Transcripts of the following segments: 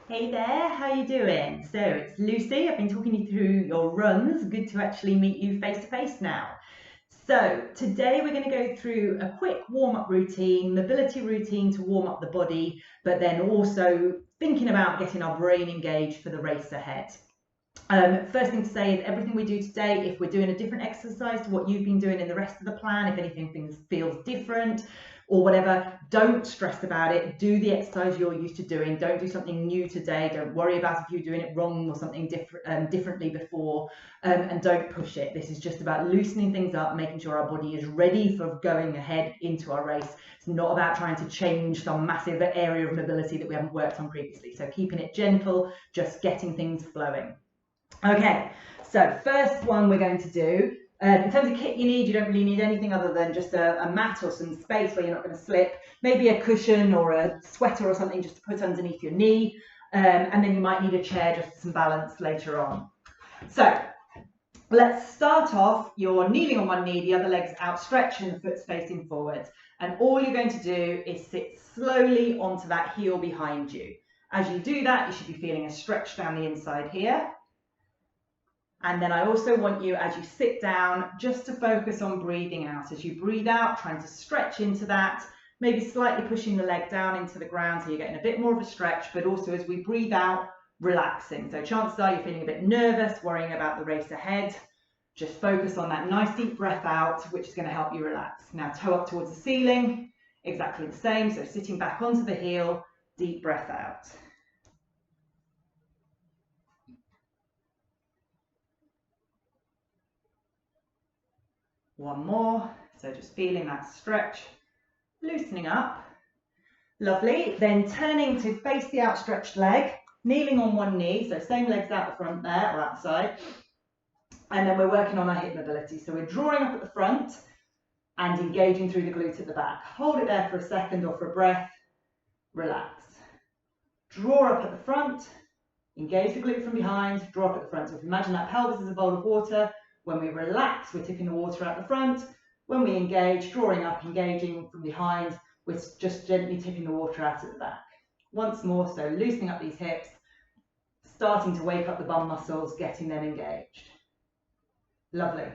Hey there, how you doing? So it's Lucy. I've been talking you through your runs. Good to actually meet you face to face now. So today we're going to go through a quick warm-up routine, mobility routine to warm up the body, but then also thinking about getting our brain engaged for the race ahead. First thing to say is everything we do today, if we're doing a different exercise to what you've been doing in the rest of the plan, if anything feels different or whatever, don't stress about it. Do the exercise you're used to doing. Don't do something new today. Don't worry about if you're doing it wrong or something differently before, and don't push it. This is just about loosening things up, making sure our body is ready for going ahead into our race. It's not about trying to change some massive area of mobility that we haven't worked on previously. So keeping it gentle, just getting things flowing. Okay, so first one we're going to do, in terms of kit you need, you don't really need anything other than just a mat or some space where you're not going to slip, maybe a cushion or a sweater or something just to put underneath your knee, and then you might need a chair just for some balance later on. So let's start off, you're kneeling on one knee, the other leg's outstretched and the foot's facing forward, and all you're going to do is sit slowly onto that heel behind you. As you do that, you should be feeling a stretch down the inside here. And then I also want you, as you sit down, just to focus on breathing out. As you breathe out, trying to stretch into that, maybe slightly pushing the leg down into the ground so you're getting a bit more of a stretch, but also as we breathe out, relaxing. So chances are you're feeling a bit nervous, worrying about the race ahead. Just focus on that nice deep breath out, which is going to help you relax. Now toe up towards the ceiling, exactly the same. So sitting back onto the heel, deep breath out. One more, so just feeling that stretch, loosening up. Lovely, then turning to face the outstretched leg, kneeling on one knee, so same legs out the front there, or outside. And then we're working on our hip mobility. So we're drawing up at the front and engaging through the glute at the back. Hold it there for a second or for a breath, relax. Draw up at the front, engage the glute from behind, draw up at the front. So if you imagine that pelvis is a bowl of water, when we relax, we're tipping the water out the front. When we engage, drawing up, engaging from behind, we're just gently tipping the water out at the back. Once more, so loosening up these hips, starting to wake up the bum muscles, getting them engaged. Lovely.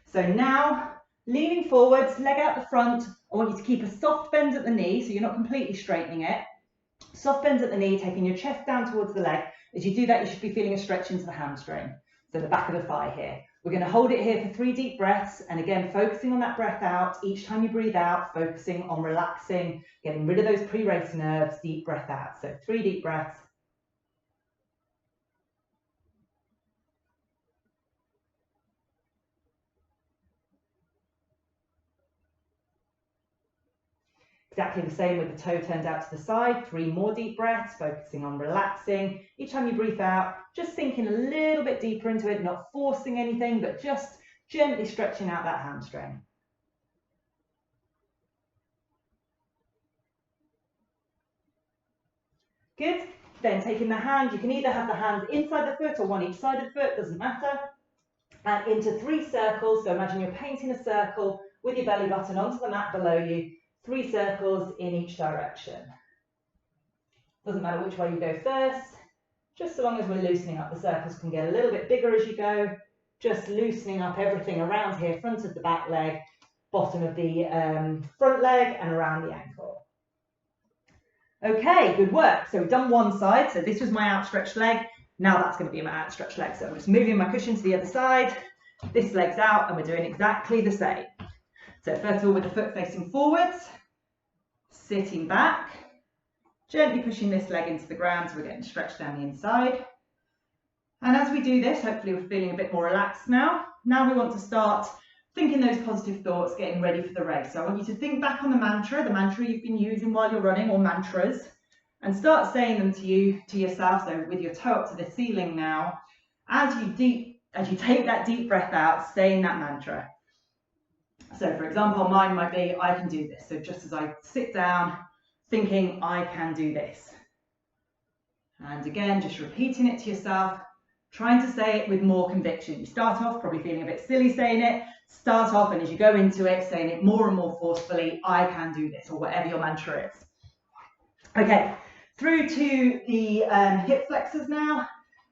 So now, leaning forwards, leg out the front. I want you to keep a soft bend at the knee, so you're not completely straightening it. Soft bend at the knee, taking your chest down towards the leg. As you do that, you should be feeling a stretch into the hamstring, so the back of the thigh here. We're going to hold it here for 3 deep breaths, and again, focusing on that breath out. Each time you breathe out, focusing on relaxing, getting rid of those pre-race nerves, deep breath out. So 3 deep breaths. Exactly the same with the toe turned out to the side. 3 more deep breaths, focusing on relaxing. Each time you breathe out, just sinking a little bit deeper into it, not forcing anything, but just gently stretching out that hamstring. Good. Then taking the hand, you can either have the hands inside the foot or one each side of the foot, doesn't matter. And into 3 circles. So imagine you're painting a circle with your belly button onto the mat below you. 3 circles in each direction. Doesn't matter which way you go first, just so long as we're loosening up. The circles can get a little bit bigger as you go, just loosening up everything around here, front of the back leg, bottom of the front leg, and around the ankle. Okay, good work. So we've done one side, so this was my outstretched leg. Now that's going to be my outstretched leg. So I'm just moving my cushion to the other side. This leg's out, and we're doing exactly the same. So first of all, with the foot facing forwards, sitting back, gently pushing this leg into the ground so we're getting stretched down the inside. And as we do this, hopefully we're feeling a bit more relaxed now. Now we want to start thinking those positive thoughts, getting ready for the race. So I want you to think back on the mantra you've been using while you're running, or mantras, and start saying them to yourself. So with your toe up to the ceiling now, as you take that deep breath out, saying that mantra. So for example, mine might be, I can do this. So just as I sit down, thinking, I can do this. And again, just repeating it to yourself, trying to say it with more conviction. You start off probably feeling a bit silly saying it. Start off, and as you go into it, saying it more and more forcefully, I can do this, or whatever your mantra is. Okay, Through to the hip flexors now.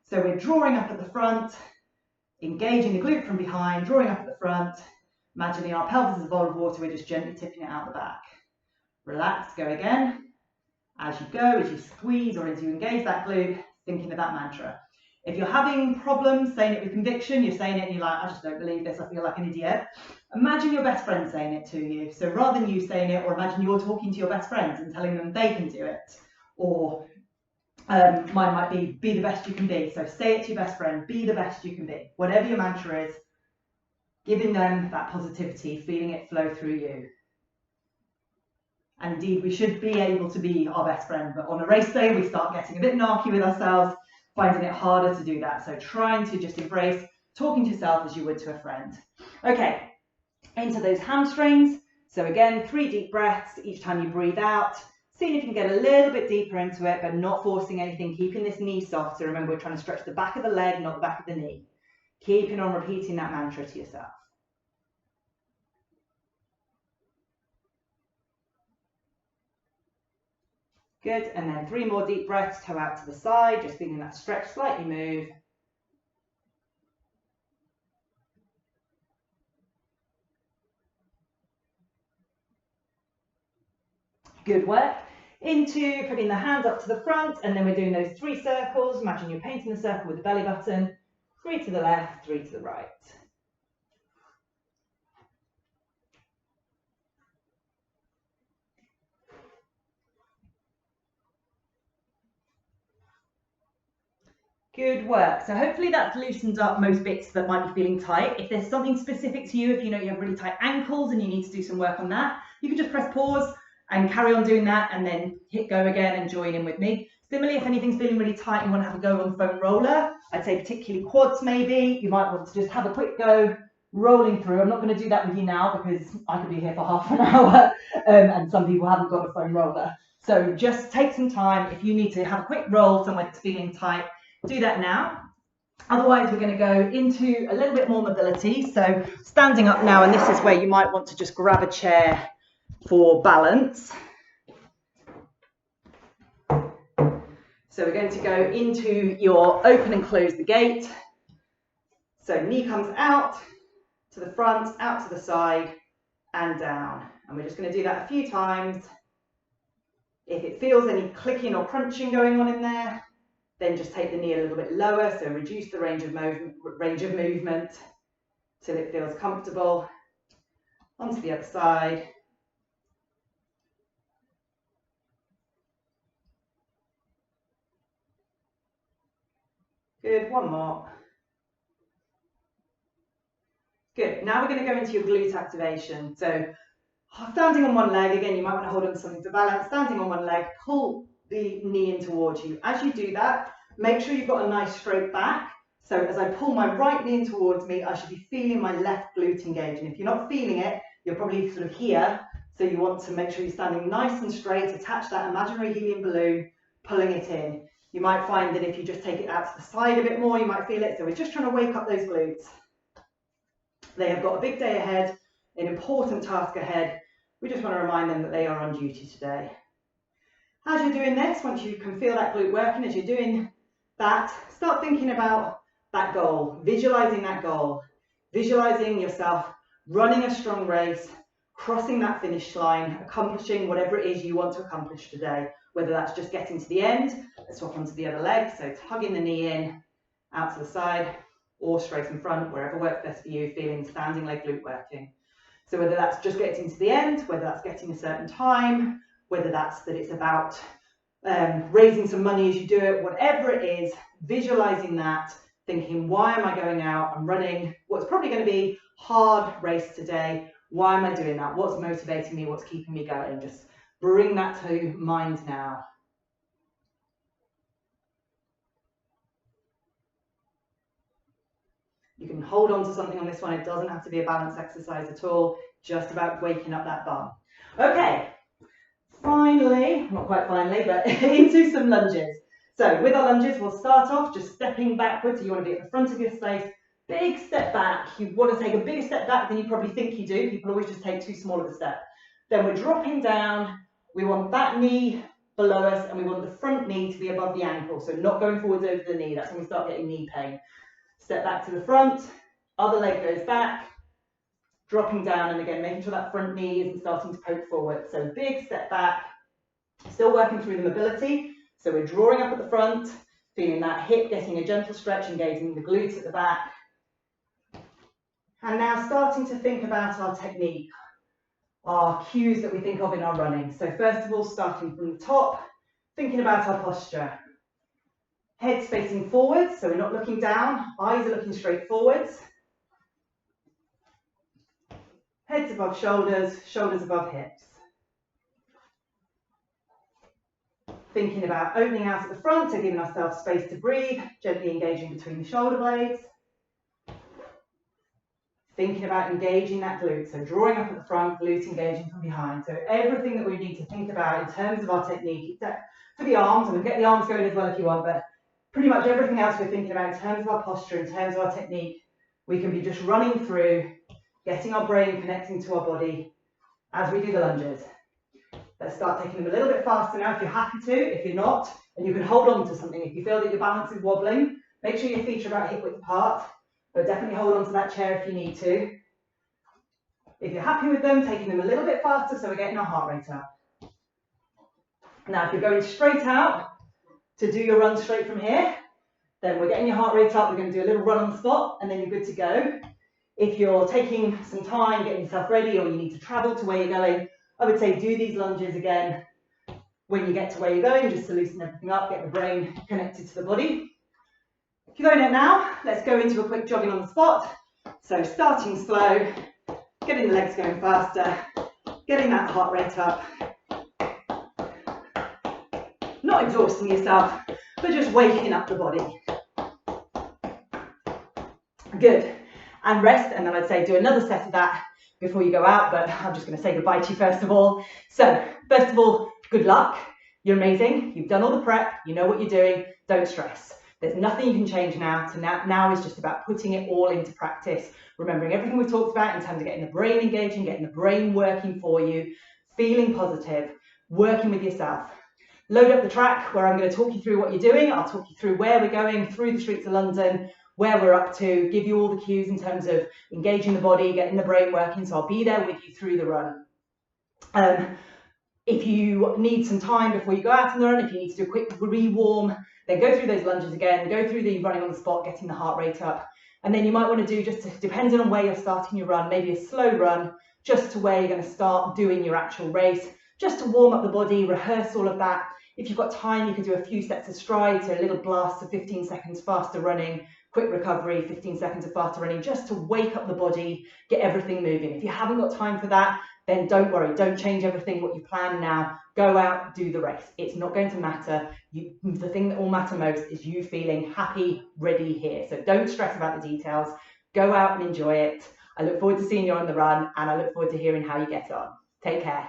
So we're drawing up at the front, engaging the glute from behind, drawing up at the front, imagining our pelvis is a bowl of water, we're just gently tipping it out the back. Relax, go again. As you go, as you squeeze or as you engage that glute, thinking of that mantra. If you're having problems saying it with conviction, you're saying it and you're like, I just don't believe this, I feel like an idiot. Imagine your best friend saying it to you. So rather than you saying it, or imagine you're talking to your best friends and telling them they can do it. Or mine might be the best you can be. So say it to your best friend, be the best you can be. Whatever your mantra is, giving them that positivity, feeling it flow through you. And indeed, we should be able to be our best friend, but on a race day, we start getting a bit narky with ourselves, finding it harder to do that. So trying to just embrace talking to yourself as you would to a friend. Okay, into those hamstrings. So again, 3 deep breaths each time you breathe out. Seeing if you can get a little bit deeper into it, but not forcing anything, keeping this knee soft. So remember, we're trying to stretch the back of the leg, not the back of the knee. Keeping on repeating that mantra to yourself. Good, and then 3 more deep breaths, toe out to the side, just feeling that stretch, slightly move. Good work. Into putting the hands up to the front, and then we're doing those 3 circles. Imagine you're painting the circle with the belly button. 3 to the left, 3 to the right. Good work. So hopefully that's loosened up most bits that might be feeling tight. If there's something specific to you, if you know you have really tight ankles and you need to do some work on that, you can just press pause and carry on doing that and then hit go again and join in with me. Similarly, if anything's feeling really tight and you want to have a go on the foam roller, I'd say particularly quads maybe, you might want to just have a quick go rolling through. I'm not going to do that with you now because I could be here for half an hour and some people haven't got a foam roller. So just take some time. If you need to have a quick roll somewhere that's feeling tight, do that now. Otherwise, we're going to go into a little bit more mobility. So standing up now, and this is where you might want to just grab a chair for balance. So we're going to go into your open and close the gate. So knee comes out to the front, out to the side, and down. And we're just going to do that a few times. If it feels any clicking or crunching going on in there, then just take the knee a little bit lower, so reduce the range of movement till it feels comfortable. Onto the other side. Good, one more. Good, now we're going to go into your glute activation. So standing on one leg, again, you might want to hold on to something for balance. Standing on one leg, pull the knee in towards you. As you do that, make sure you've got a nice straight back. So as I pull my right knee in towards me, I should be feeling my left glute engage. And if you're not feeling it, you're probably sort of here. So you want to make sure you're standing nice and straight, attach that imaginary helium balloon, pulling it in. You might find that if you just take it out to the side a bit more, you might feel it. So we're just trying to wake up those glutes. They have got a big day ahead, an important task ahead. We just want to remind them that they are on duty today. As you're doing this, once you can feel that glute working, as you're doing that, start thinking about that goal, visualizing that goal, visualizing yourself running a strong race, crossing that finish line, accomplishing whatever it is you want to accomplish today, whether that's just getting to the end, let's swap onto the other leg, so tugging the knee in, out to the side, or straight in front, wherever works best for you, feeling standing leg glute working. So whether that's just getting to the end, whether that's getting a certain time, whether that's that it's about raising some money as you do it, whatever it is, visualizing that, thinking, why am I going out and running what's probably going to be hard race today? Why am I doing that? What's motivating me? What's keeping me going? Just bring that to mind now. You can hold on to something on this one. It doesn't have to be a balance exercise at all. Just about waking up that bum. Okay, finally, not quite finally, but into some lunges. So with our lunges, we'll start off just stepping backwards. So you want to be at the front of your space. Big step back. You want to take a bigger step back than you probably think you do. People always just take too small of a step. Then we're dropping down. We want that knee below us, and we want the front knee to be above the ankle, so not going forwards over the knee. That's when we start getting knee pain. Step back to the front, other leg goes back, dropping down, and again, making sure that front knee isn't starting to poke forward. So big step back, still working through the mobility. So we're drawing up at the front, feeling that hip getting a gentle stretch, engaging the glutes at the back. And now starting to think about our technique, our cues that we think of in our running. So first of all, starting from the top, thinking about our posture. Head's facing forwards, so we're not looking down, eyes are looking straight forwards. Heads above shoulders, shoulders above hips. Thinking about opening out at the front, so giving ourselves space to breathe, gently engaging between the shoulder blades. Thinking about engaging that glute, so drawing up at the front, glute engaging from behind. So everything that we need to think about in terms of our technique, for the arms, and we'll get the arms going as well if you want, but pretty much everything else we're thinking about in terms of our posture, in terms of our technique, we can be just running through, getting our brain connecting to our body as we do the lunges. Let's start taking them a little bit faster now if you're happy to. If you're not, and you can hold on to something, if you feel that your balance is wobbling, make sure your feet are about hip width apart, but definitely hold on to that chair if you need to. If you're happy with them, taking them a little bit faster so we're getting our heart rate up. Now if you're going straight out to do your run straight from here, then we're getting your heart rate up, we're going to do a little run on the spot, and then you're good to go. If you're taking some time, getting yourself ready, or you need to travel to where you're going, I would say do these lunges again when you get to where you're going, just to loosen everything up, get the brain connected to the body. If you're going out now, let's go into a quick jogging on the spot. So starting slow, getting the legs going faster, getting that heart rate up. Not exhausting yourself, but just waking up the body. Good. And rest, and then I'd say do another set of that before you go out, but I'm just going to say goodbye to you first of all. So, first of all, good luck. You're amazing. You've done all the prep. You know what you're doing. Don't stress. There's nothing you can change now. So now is just about putting it all into practice, remembering everything we've talked about in terms of getting the brain engaging, getting the brain working for you, feeling positive, working with yourself. Load up the track where I'm going to talk you through what you're doing. I'll talk you through where we're going, through the streets of London, where we're up to, give you all the cues in terms of engaging the body, getting the brain working, so I'll be there with you through the run. If you need some time before you go out on the run, if you need to do a quick re-warm, then go through those lunges again, go through the running on the spot, getting the heart rate up, and then you might want to do, just depending on where you're starting your run, maybe a slow run, just to where you're going to start doing your actual race, just to warm up the body, rehearse all of that. If you've got time, you can do a few sets of strides, so a little blast of 15 seconds faster running, quick recovery, 15 seconds of faster running, just to wake up the body, get everything moving. If you haven't got time for that, then don't worry, don't change everything what you plan now. Go out, do the race. It's not going to matter. The thing that will matter most is you feeling happy, ready here. So don't stress about the details. Go out and enjoy it. I look forward to seeing you on the run, and I look forward to hearing how you get on. Take care.